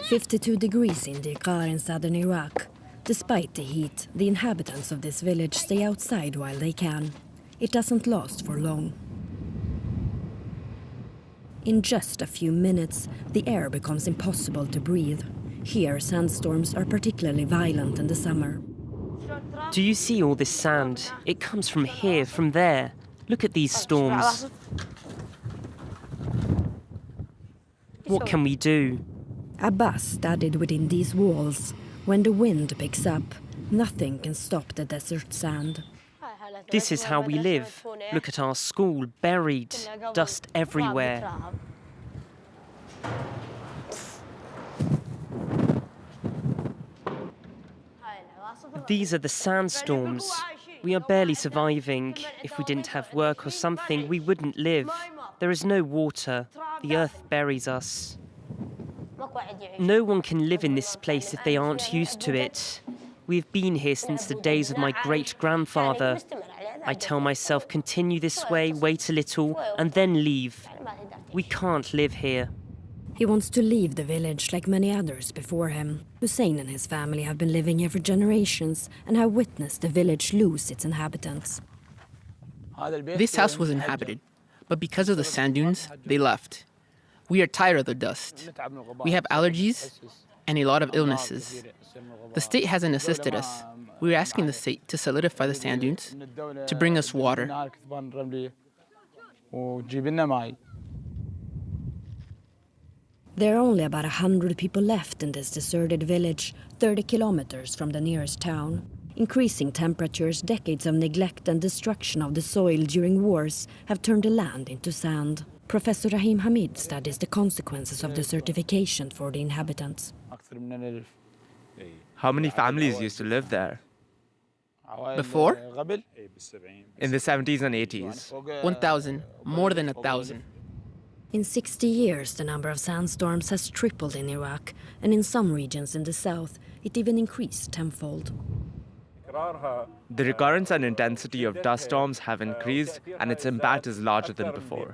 52 degrees in Deqar in southern Iraq. Despite the heat, the inhabitants of this village stay outside while they can. It doesn't last for long. In just a few minutes, the air becomes impossible to breathe. Here, sandstorms are particularly violent in the summer. Do you see all this sand? It comes from here, from there. Look at these storms. What can we do? Abbas studied within these walls. When the wind picks up, nothing can stop the desert sand. This is how we live. Look at our school, buried, dust everywhere. These are the sandstorms. We are barely surviving. If we didn't have work or something, we wouldn't live. There is no water. The earth buries us. No one can live in this place if they aren't used to it. We've been here since the days of my great-grandfather. I tell myself, continue this way, wait a little, and then leave. We can't live here. He wants to leave the village like many others before him. Hussein and his family have been living here for generations and have witnessed the village lose its inhabitants. This house was inhabited, but because of the sand dunes, they left. We are tired of the dust. We have allergies and a lot of illnesses. The state hasn't assisted us. We're asking the state to solidify the sand dunes, to bring us water. There are only about 100 people left in this deserted village, 30 kilometers from the nearest town. Increasing temperatures, decades of neglect and destruction of the soil during wars have turned the land into sand. Professor Rahim Hamid studies the consequences of desertification for the inhabitants. How many families used to live there? Before? In the 70s and 80s. 1,000, more than 1,000. In 60 years, the number of sandstorms has tripled in Iraq, and in some regions in the south, it even increased tenfold. The recurrence and intensity of dust storms have increased, and its impact is larger than before.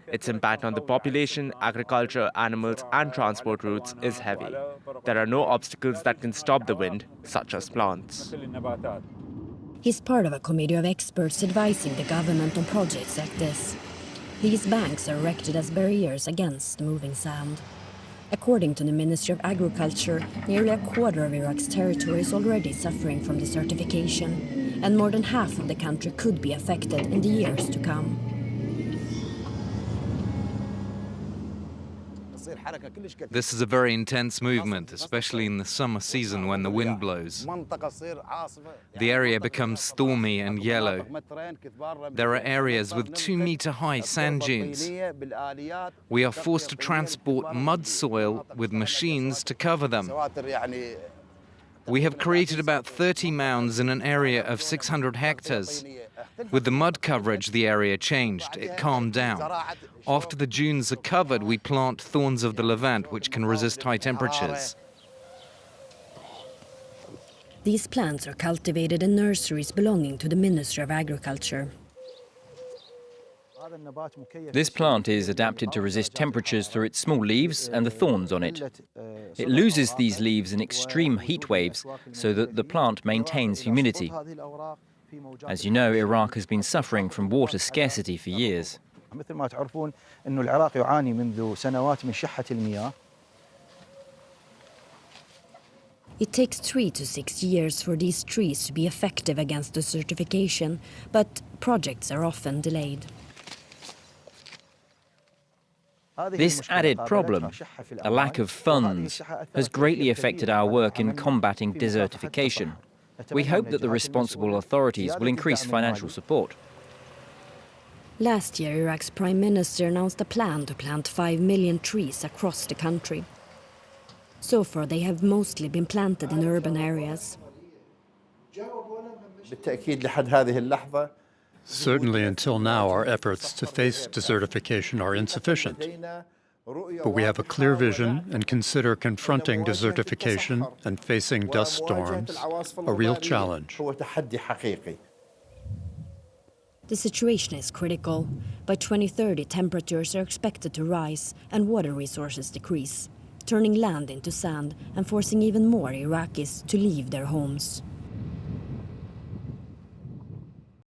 Its impact on the population, agriculture, animals, and transport routes is heavy. There are no obstacles that can stop the wind, such as plants. He's part of a committee of experts advising the government on projects like this. These banks are erected as barriers against moving sand. According to the Ministry of Agriculture, nearly a quarter of Iraq's territory is already suffering from desertification, and more than half of the country could be affected in the years to come. This is a very intense movement, especially in the summer season when the wind blows. The area becomes stormy and yellow. There are areas with 2-meter-high sand dunes. We are forced to transport mud soil with machines to cover them. We have created about 30 mounds in an area of 600 hectares. With the mud coverage, the area changed. It calmed down. After the dunes are covered, we plant thorns of the Levant, which can resist high temperatures. These plants are cultivated in nurseries belonging to the Ministry of Agriculture. This plant is adapted to resist temperatures through its small leaves and the thorns on it. It loses these leaves in extreme heat waves so that the plant maintains humidity. As you know, Iraq has been suffering from water scarcity for years. It takes 3 to 6 years for these trees to be effective against desertification, but projects are often delayed. This added problem, a lack of funds, has greatly affected our work in combating desertification. We hope that the responsible authorities will increase financial support. Last year, Iraq's Prime Minister announced a plan to plant 5 million trees across the country. So far, they have mostly been planted in urban areas. Certainly until now, our efforts to face desertification are insufficient. But we have a clear vision and consider confronting desertification and facing dust storms a real challenge. The situation is critical. By 2030, temperatures are expected to rise and water resources decrease. turning land into sand and forcing even more Iraqis to leave their homes.